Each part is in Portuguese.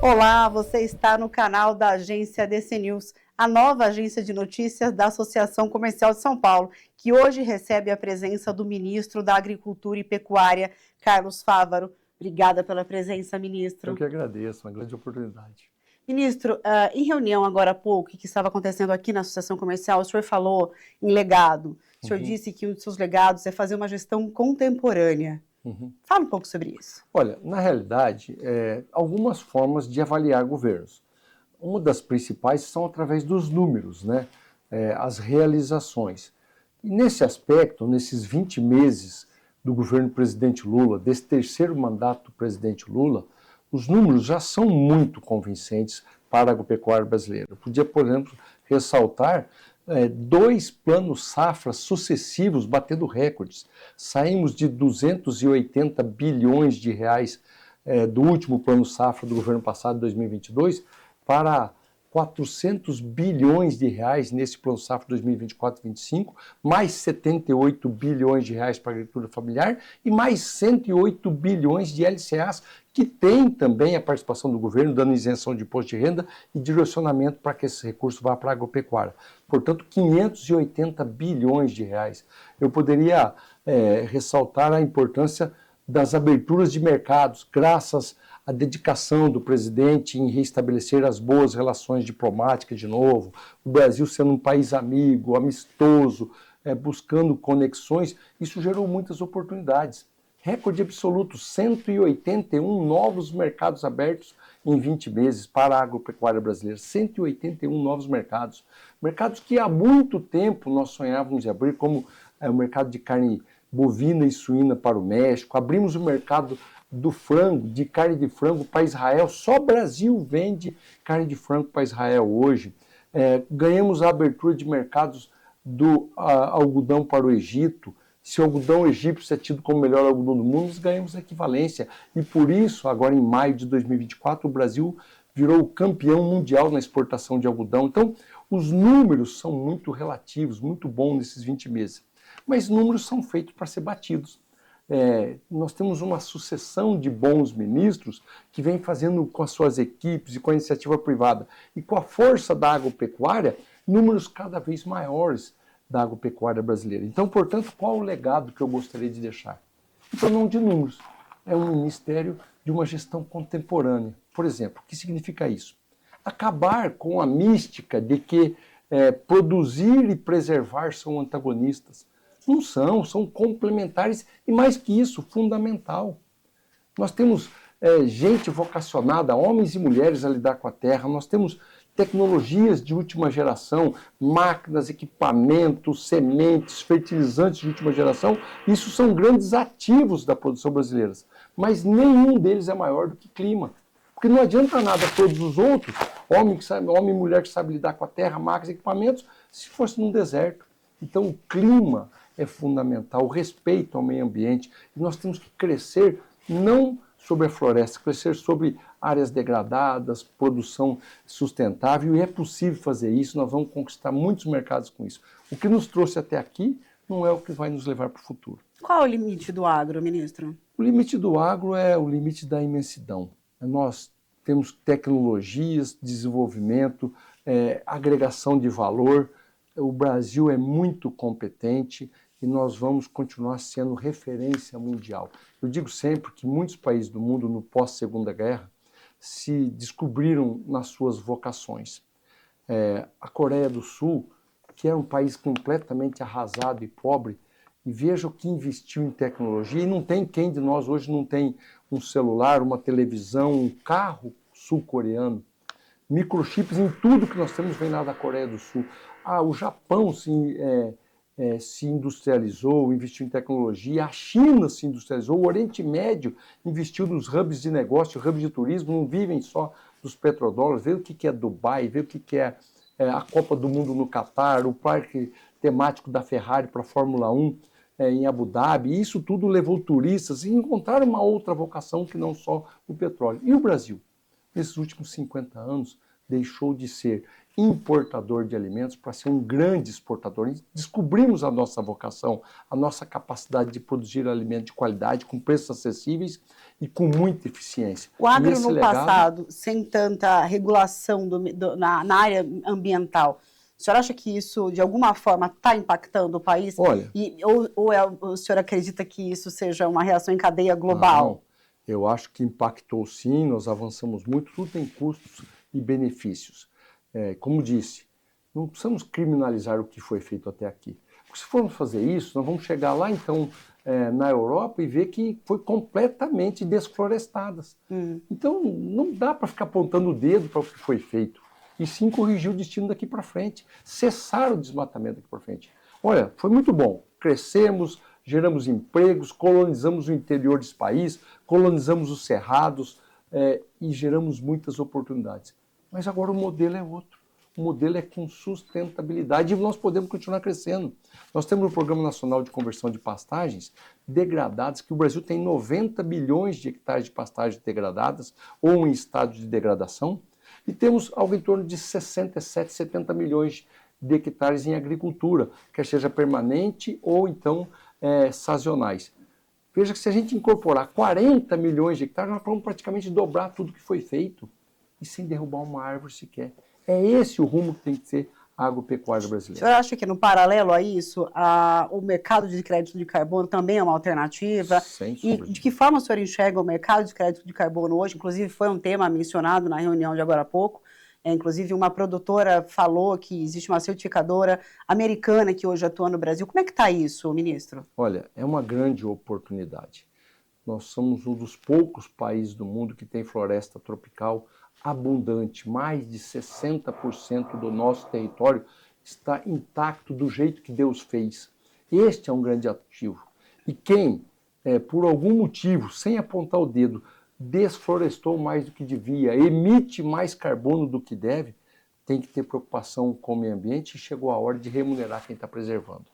Olá, você está no canal da agência DC News, a nova agência de notícias da Associação Comercial de São Paulo, que hoje recebe a presença do ministro da Agricultura e Pecuária, Carlos Fávaro. Obrigada pela presença, ministro. Eu que agradeço, uma grande oportunidade. Ministro, em reunião agora há pouco, que estava acontecendo aqui na Associação Comercial, o senhor falou em legado. O senhor disse que um dos seus legados é fazer uma gestão contemporânea. Fala um pouco sobre isso. Olha, na realidade, algumas formas de avaliar governos. Uma das principais são através dos números, né? As realizações. E nesse aspecto, nesses 20 meses do governo do presidente Lula, desse terceiro mandato do presidente Lula, os números já são muito convincentes para a agropecuária brasileira. Eu podia, por exemplo, ressaltar 2 planos safra sucessivos batendo recordes. Saímos de 280 bilhões de reais do último plano safra do governo passado, 2022, para 400 bilhões de reais nesse plano safra 2024-25, mais 78 bilhões de reais para a agricultura familiar e mais 108 bilhões de LCAs, que tem também a participação do governo, dando isenção de imposto de renda e direcionamento para que esse recurso vá para a agropecuária. Portanto, 580 bilhões de reais. Eu poderia ressaltar a importância das aberturas de mercados, graças à dedicação do presidente em restabelecer as boas relações diplomáticas de novo, o Brasil sendo um país amigo, amistoso, buscando conexões, isso gerou muitas oportunidades. Recorde absoluto, 181 novos mercados abertos em 20 meses para a agropecuária brasileira. 181 novos mercados. Mercados que há muito tempo nós sonhávamos em abrir, como o mercado de carne bovina e suína para o México. Abrimos o mercado do frango, de carne de frango para Israel. Só o Brasil vende carne de frango para Israel hoje. Ganhamos a abertura de mercados do algodão para o Egito. Se o algodão egípcio é tido como o melhor algodão do mundo, nós ganhamos a equivalência. E por isso, agora em maio de 2024, o Brasil virou o campeão mundial na exportação de algodão. Então, os números são muito relativos, muito bons nesses 20 meses. Mas números são feitos para ser batidos. Nós temos uma sucessão de bons ministros que vem fazendo com as suas equipes e com a iniciativa privada e com a força da agropecuária, números cada vez maiores da agropecuária brasileira. Então, portanto, qual o legado que eu gostaria de deixar? Então, não de números, é um ministério de uma gestão contemporânea. Por exemplo, o que significa isso? Acabar com a mística de que produzir e preservar são antagonistas. Não são complementares e, mais que isso, fundamental. Nós temos gente vocacionada, homens e mulheres a lidar com a terra, nós temos tecnologias de última geração, máquinas, equipamentos, sementes, fertilizantes de última geração, isso são grandes ativos da produção brasileira, mas nenhum deles é maior do que clima. Porque não adianta nada todos os outros, homem e mulher que sabe lidar com a terra, máquinas, equipamentos, se fosse num deserto. Então o clima é fundamental, o respeito ao meio ambiente, e nós temos que crescer não sobre a floresta, crescer sobre áreas degradadas, produção sustentável, e é possível fazer isso, nós vamos conquistar muitos mercados com isso. O que nos trouxe até aqui não é o que vai nos levar para o futuro. Qual é o limite do agro, ministro? O limite do agro é o limite da imensidão. Nós temos tecnologias, desenvolvimento, agregação de valor. O Brasil é muito competente e nós vamos continuar sendo referência mundial. Eu digo sempre que muitos países do mundo, no pós-Segunda Guerra, se descobriram nas suas vocações. A Coreia do Sul, que era um país completamente arrasado e pobre, e veja o que investiu em tecnologia, e não tem quem de nós hoje não tem um celular, uma televisão, um carro sul-coreano. Microchips em tudo que nós temos vem lá da Coreia do Sul. O Japão se industrializou, investiu em tecnologia, a China se industrializou, o Oriente Médio investiu nos hubs de negócio, hubs de turismo, não vivem só dos petrodólares, vê o que é Dubai, vê o que é a Copa do Mundo no Catar, o parque temático da Ferrari para a Fórmula 1 em Abu Dhabi, isso tudo levou turistas e encontraram uma outra vocação que não só o petróleo. E o Brasil? Nesses últimos 50 anos, deixou de ser importador de alimentos para ser um grande exportador. E descobrimos a nossa vocação, a nossa capacidade de produzir alimento de qualidade, com preços acessíveis e com muita eficiência. O agro Esse no legado, passado, sem tanta regulação na área ambiental, o senhor acha que isso, de alguma forma, está impactando o país? olha, O senhor acredita que isso seja uma reação em cadeia global? não, eu acho que impactou sim, nós avançamos muito, tudo tem custos e benefícios. Como disse, não precisamos criminalizar o que foi feito até aqui. Porque se formos fazer isso, nós vamos chegar lá então na Europa e ver que foi completamente desflorestadas. Então não dá para ficar apontando o dedo para o que foi feito. E sim corrigir o destino daqui para frente, cessar o desmatamento daqui para frente. Olha, foi muito bom, crescemos, geramos empregos, colonizamos o interior desse país, colonizamos os cerrados e geramos muitas oportunidades. Mas agora o modelo é outro. O modelo é com sustentabilidade e nós podemos continuar crescendo. Nós temos o Programa Nacional de Conversão de Pastagens Degradadas, que o Brasil tem 90 bilhões de hectares de pastagens degradadas ou em estado de degradação, e temos algo em torno de 67, 70 milhões de hectares em agricultura, quer seja permanente ou então sazonais. Veja que se a gente incorporar 40 milhões de hectares, nós vamos praticamente dobrar tudo que foi feito e sem derrubar uma árvore sequer. É esse o rumo que tem que ser a agropecuária brasileira. O senhor acha que, no paralelo a isso, o mercado de crédito de carbono também é uma alternativa? Sem E sombra de de que forma o senhor enxerga o mercado de crédito de carbono hoje? Inclusive, foi um tema mencionado na reunião de agora há pouco. Inclusive, uma produtora falou que existe uma certificadora americana que hoje atua no Brasil. Como é que está isso, ministro? Olha, é uma grande oportunidade. Nós somos um dos poucos países do mundo que tem floresta tropical abundante. Mais de 60% do nosso território está intacto do jeito que Deus fez. Este é um grande ativo. E quem, por algum motivo, sem apontar o dedo, desflorestou mais do que devia, emite mais carbono do que deve, tem que ter preocupação com o meio ambiente e chegou a hora de remunerar quem está preservando.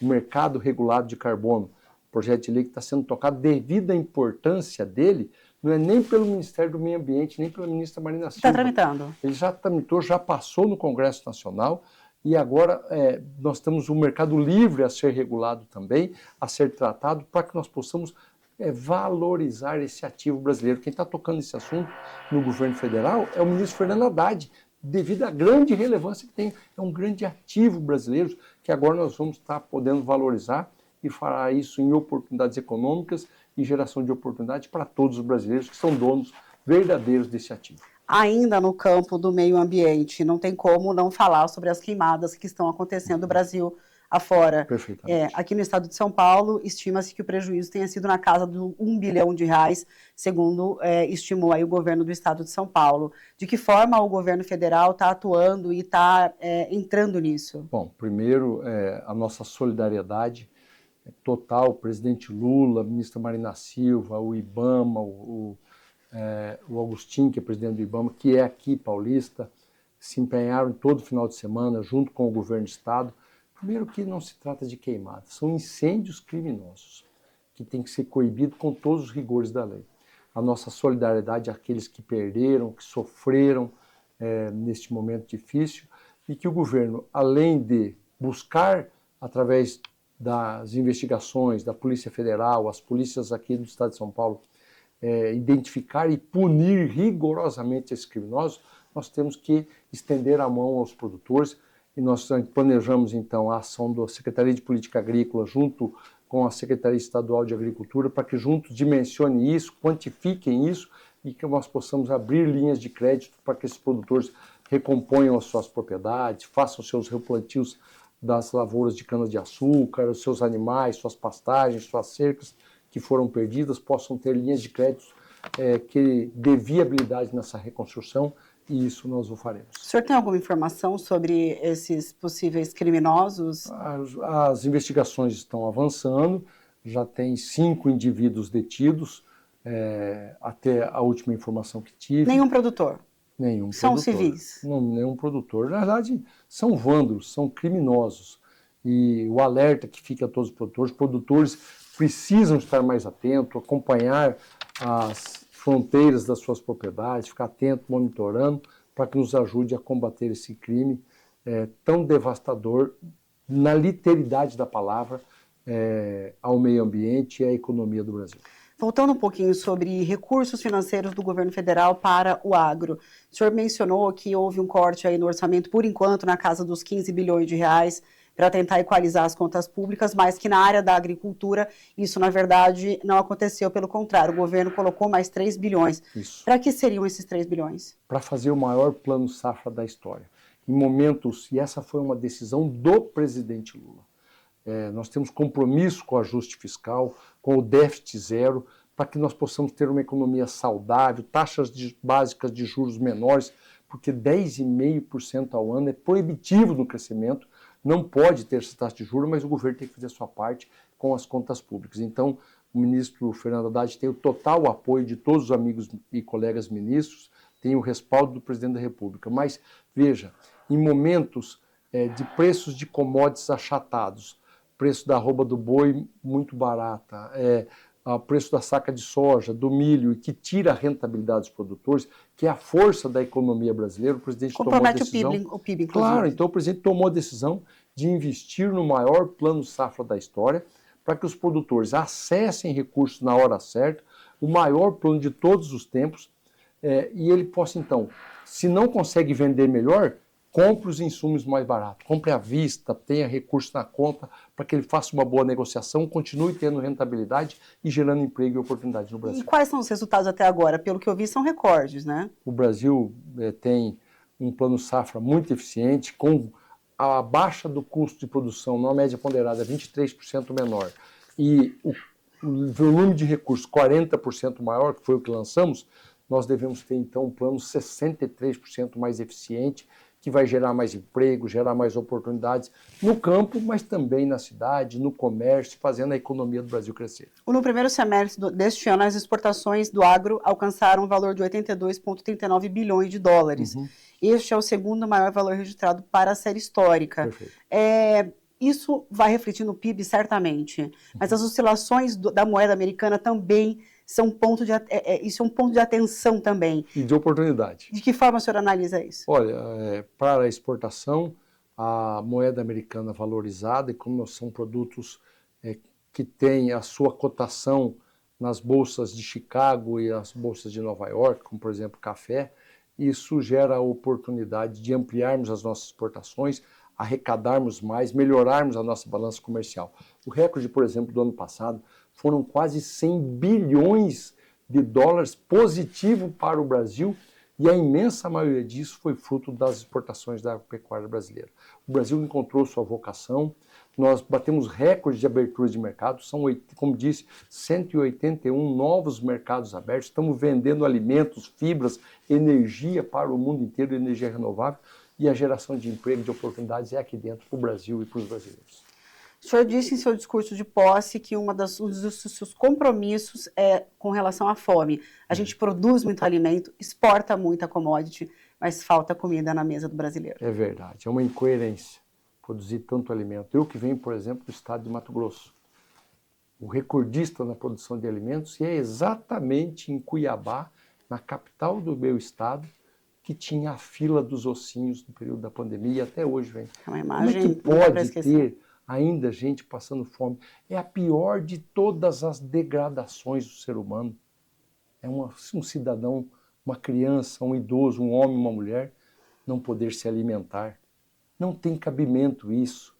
O mercado regulado de carbono, projeto de lei que está sendo tocado, devido à importância dele, não é nem pelo Ministério do Meio Ambiente, nem pela ministra Marina Silva. Está tramitando. Ele já tramitou, já passou no Congresso Nacional e agora nós temos um mercado livre a ser regulado também, a ser tratado, para que nós possamos valorizar esse ativo brasileiro. Quem está tocando esse assunto no governo federal é o ministro Fernando Haddad, devido à grande relevância que tem. É um grande ativo brasileiro que agora nós vamos estar podendo valorizar e fará isso em oportunidades econômicas e geração de oportunidades para todos os brasileiros que são donos verdadeiros desse ativo. Ainda no campo do meio ambiente, não tem como não falar sobre as queimadas que estão acontecendo no Brasil afora. Perfeitamente. Aqui no estado de São Paulo, estima-se que o prejuízo tenha sido na casa de R$1 bilhão, segundo estimou aí o governo do estado de São Paulo. De que forma o governo federal está atuando e está entrando nisso? Bom, primeiro, a nossa solidariedade total, o presidente Lula, a ministra Marina Silva, o IBAMA, o Agostinho, que é presidente do IBAMA, que é aqui paulista, se empenharam todo final de semana junto com o governo do estado. Primeiro que não se trata de queimadas, são incêndios criminosos, que tem que ser coibido com todos os rigores da lei. A nossa solidariedade àqueles que perderam, que sofreram neste momento difícil, e que o governo, além de buscar, através das investigações da Polícia Federal, as polícias aqui do estado de São Paulo, identificar e punir rigorosamente esses criminosos, nós temos que estender a mão aos produtores e nós planejamos então a ação da Secretaria de Política Agrícola junto com a Secretaria Estadual de Agricultura para que juntos dimensionem isso, quantifiquem isso e que nós possamos abrir linhas de crédito para que esses produtores recomponham as suas propriedades, façam seus replantios das lavouras de cana-de-açúcar, os seus animais, suas pastagens, suas cercas que foram perdidas, possam ter linhas de crédito que dê viabilidade nessa reconstrução, e isso nós o faremos. O senhor tem alguma informação sobre esses possíveis criminosos? As investigações estão avançando, já tem 5 indivíduos detidos, até a última informação que tive. Nenhum produtor? Nenhum São produtor. civis? Não, nenhum produtor. Na verdade, são vândalos, são criminosos. E o alerta que fica a todos os produtores precisam estar mais atentos, acompanhar as fronteiras das suas propriedades, ficar atento, monitorando, para que nos ajude a combater esse crime tão devastador, na literalidade da palavra, ao meio ambiente e à economia do Brasil. Voltando um pouquinho sobre recursos financeiros do governo federal para o agro. O senhor mencionou que houve um corte aí no orçamento, por enquanto, na casa dos 15 bilhões de reais, para tentar equalizar as contas públicas, mas que na área da agricultura isso, na verdade, não aconteceu. Pelo contrário, o governo colocou mais 3 bilhões. Para que seriam esses 3 bilhões? Para fazer o maior plano safra da história. Em momentos, e essa foi uma decisão do presidente Lula, nós temos compromisso com o ajuste fiscal, com o déficit zero, para que nós possamos ter uma economia saudável, taxas básicas de juros menores, porque 10,5% ao ano é proibitivo no crescimento, não pode ter essa taxa de juros, mas o governo tem que fazer a sua parte com as contas públicas. Então, o ministro Fernando Haddad tem o total apoio de todos os amigos e colegas ministros, tem o respaldo do presidente da República. Mas, veja, em momentos de preços de commodities achatados, preço da arroba do boi muito barata, o preço da saca de soja, do milho, e que tira a rentabilidade dos produtores, que é a força da economia brasileira, o presidente tomou a decisão... Compromete o PIB, inclusive. Claro, então o presidente tomou a decisão de investir no maior plano safra da história, para que os produtores acessem recursos na hora certa, o maior plano de todos os tempos, e ele possa, então, se não consegue vender melhor, compre os insumos mais baratos, compre à vista, tenha recursos na conta para que ele faça uma boa negociação, continue tendo rentabilidade e gerando emprego e oportunidade no Brasil. E quais são os resultados até agora? Pelo que eu vi, são recordes, né? O Brasil tem um plano safra muito eficiente, com a baixa do custo de produção, numa média ponderada 23% menor, e o volume de recursos 40% maior, que foi o que lançamos, nós devemos ter, então, um plano 63% mais eficiente, que vai gerar mais emprego, gerar mais oportunidades no campo, mas também na cidade, no comércio, fazendo a economia do Brasil crescer. No primeiro semestre deste ano, as exportações do agro alcançaram um valor de 82,39 bilhões de dólares. Este é o segundo maior valor registrado para a série histórica. Perfeito. Isso vai refletir no PIB, certamente, mas as oscilações da moeda americana também são isso é um ponto de atenção também. E de oportunidade. De que forma o senhor analisa isso? Olha, para a exportação, a moeda americana valorizada, e como são produtos que têm a sua cotação nas bolsas de Chicago e as bolsas de Nova York, como por exemplo café, isso gera a oportunidade de ampliarmos as nossas exportações, arrecadarmos mais, melhorarmos a nossa balança comercial. O recorde, por exemplo, do ano passado foram quase 100 bilhões de dólares positivo para o Brasil, e a imensa maioria disso foi fruto das exportações da pecuária brasileira. O Brasil encontrou sua vocação, nós batemos recordes de abertura de mercado, são, como disse, 181 novos mercados abertos, estamos vendendo alimentos, fibras, energia para o mundo inteiro, energia renovável, e a geração de emprego, de oportunidades é aqui dentro para o Brasil e para os brasileiros. O senhor disse em seu discurso de posse que um dos seus compromissos é com relação à fome. A gente produz muito alimento, exporta muita commodity, mas falta comida na mesa do brasileiro. É verdade, é uma incoerência produzir tanto alimento. Eu que venho, por exemplo, do estado de Mato Grosso, o recordista na produção de alimentos, e é exatamente em Cuiabá, na capital do meu estado, que tinha a fila dos ossinhos no período da pandemia, e até hoje vem. É uma imagem. Como é que pode ter ainda gente passando fome? É a pior de todas as degradações do ser humano. É um cidadão, uma criança, um idoso, um homem, uma mulher, não poder se alimentar. Não tem cabimento isso.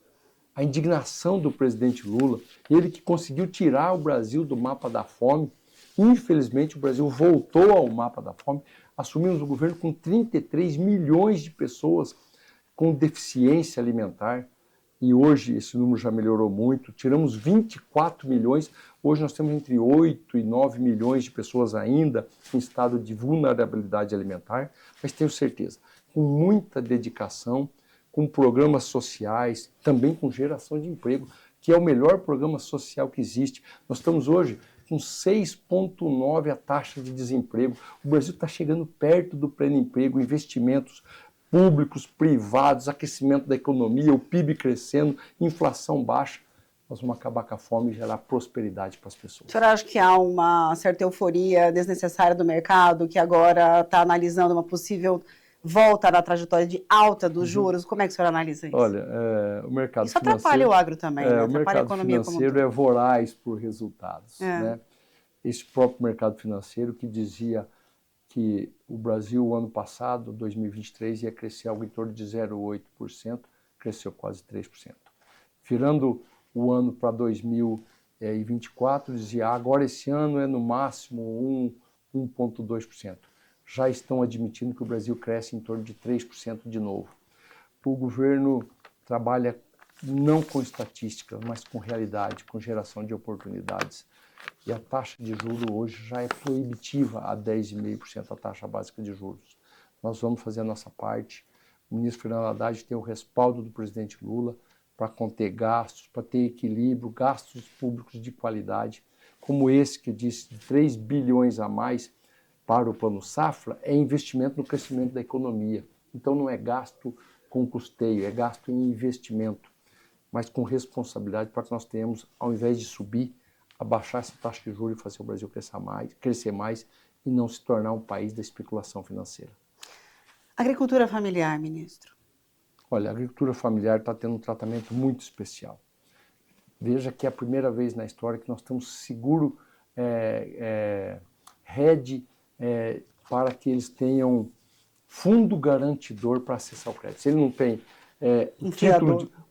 A indignação do presidente Lula, ele que conseguiu tirar o Brasil do mapa da fome, infelizmente o Brasil voltou ao mapa da fome. Assumimos o governo com 33 milhões de pessoas com deficiência alimentar, e hoje esse número já melhorou muito, tiramos 24 milhões, hoje nós temos entre 8 e 9 milhões de pessoas ainda em estado de vulnerabilidade alimentar, mas tenho certeza, com muita dedicação, com programas sociais, também com geração de emprego, que é o melhor programa social que existe. Nós estamos hoje com 6,9% a taxa de desemprego. O Brasil está chegando perto do pleno emprego, investimentos públicos, privados, aquecimento da economia, o PIB crescendo, inflação baixa. Nós vamos acabar com a fome e gerar prosperidade para as pessoas. O senhor acha que há uma certa euforia desnecessária do mercado, que agora está analisando uma possível volta na trajetória de alta dos juros? Como é que o senhor analisa isso? Olha, o mercado isso financeiro... Isso atrapalha o agro também, né? O Atrapalha mercado a economia financeiro como um todo. é voraz por resultados, né? Esse próprio mercado financeiro que dizia que o Brasil, o ano passado, 2023, ia crescer algo em torno de 0,8%, cresceu quase 3%. Virando o ano para 2024, dizia agora esse ano é no máximo 1,2%. Já estão admitindo que o Brasil cresce em torno de 3% de novo. O governo trabalha não com estatística, mas com realidade, com geração de oportunidades. E a taxa de juros hoje já é proibitiva a 10,5% a taxa básica de juros. Nós vamos fazer a nossa parte. O ministro Fernando Haddad tem o respaldo do presidente Lula para conter gastos, para ter equilíbrio, gastos públicos de qualidade, como esse que eu disse, de 3 bilhões a mais para o Plano Safra, é investimento no crescimento da economia. Então não é gasto com custeio, é gasto em investimento, mas com responsabilidade para que nós tenhamos, ao invés de subir, abaixar essa taxa de juros e fazer o Brasil crescer mais e não se tornar um país da especulação financeira. Agricultura familiar, ministro. Olha, a agricultura familiar está tendo um tratamento muito especial. Veja que é a primeira vez na história que nós temos seguro para que eles tenham fundo garantidor para acessar o crédito. Se ele não tem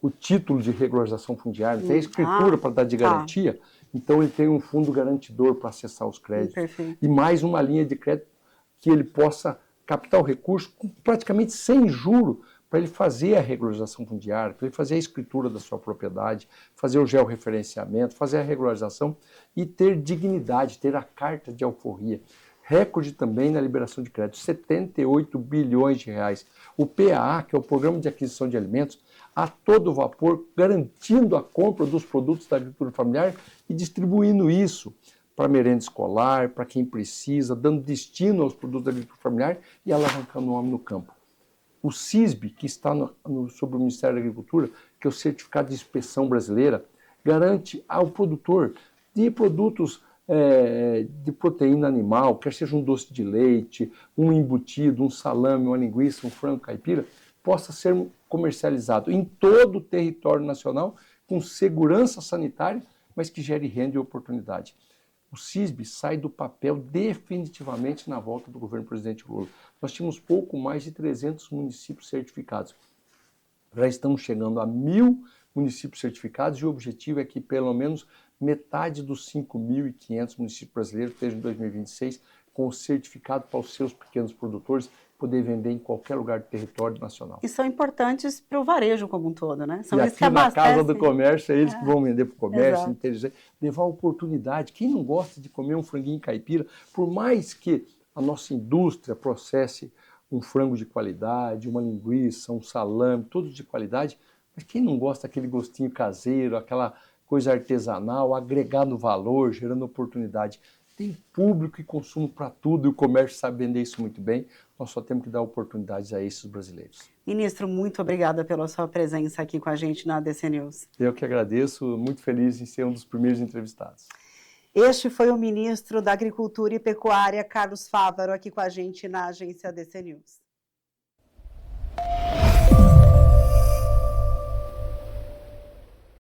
o título de regularização fundiária, não tem a escritura para dar de garantia, então ele tem um fundo garantidor para acessar os créditos. Perfeito. E mais uma linha de crédito que ele possa captar o recurso praticamente sem juro para ele fazer a regularização fundiária, para ele fazer a escritura da sua propriedade, fazer o georreferenciamento, fazer a regularização e ter dignidade, ter a carta de alforria. Recorde também na liberação de crédito, 78 bilhões de reais. O PAA, que é o Programa de Aquisição de Alimentos, a todo vapor, garantindo a compra dos produtos da agricultura familiar e distribuindo isso para merenda escolar, para quem precisa, dando destino aos produtos da agricultura familiar e alavancando o homem no campo. O CISB, que está sob o Ministério da Agricultura, que é o Certificado de Inspeção Brasileira, garante ao produtor de produtos de proteína animal, quer seja um doce de leite, um embutido, um salame, uma linguiça, um frango caipira, possa ser comercializado em todo o território nacional com segurança sanitária, mas que gere renda e oportunidade. O CISB sai do papel definitivamente na volta do governo do presidente Lula. Nós tínhamos pouco mais de 300 municípios certificados. Já estamos chegando a 1.000 municípios certificados e o objetivo é que pelo menos metade dos 5.500 municípios brasileiros estejam em 2026 com o certificado para os seus pequenos produtores poder vender em qualquer lugar do território nacional. E são importantes para o varejo como um todo, né? São e eles aqui que na abastecem. Casa do Comércio, é eles que vão vender para o comércio, Exato. inteligente, levar oportunidade. Quem não gosta de comer um franguinho caipira, por mais que a nossa indústria processe um frango de qualidade, uma linguiça, um salame, todos de qualidade, mas quem não gosta daquele gostinho caseiro, aquela coisa artesanal, agregando valor, gerando oportunidade. Tem público e consumo para tudo e o comércio sabe vender isso muito bem. Nós só temos que dar oportunidades a esses brasileiros. Ministro, muito obrigada pela sua presença aqui com a gente na ADC News. Eu que agradeço, muito feliz em ser um dos primeiros entrevistados. Este foi o ministro da Agricultura e Pecuária, Carlos Fávaro, aqui com a gente na agência ADC News.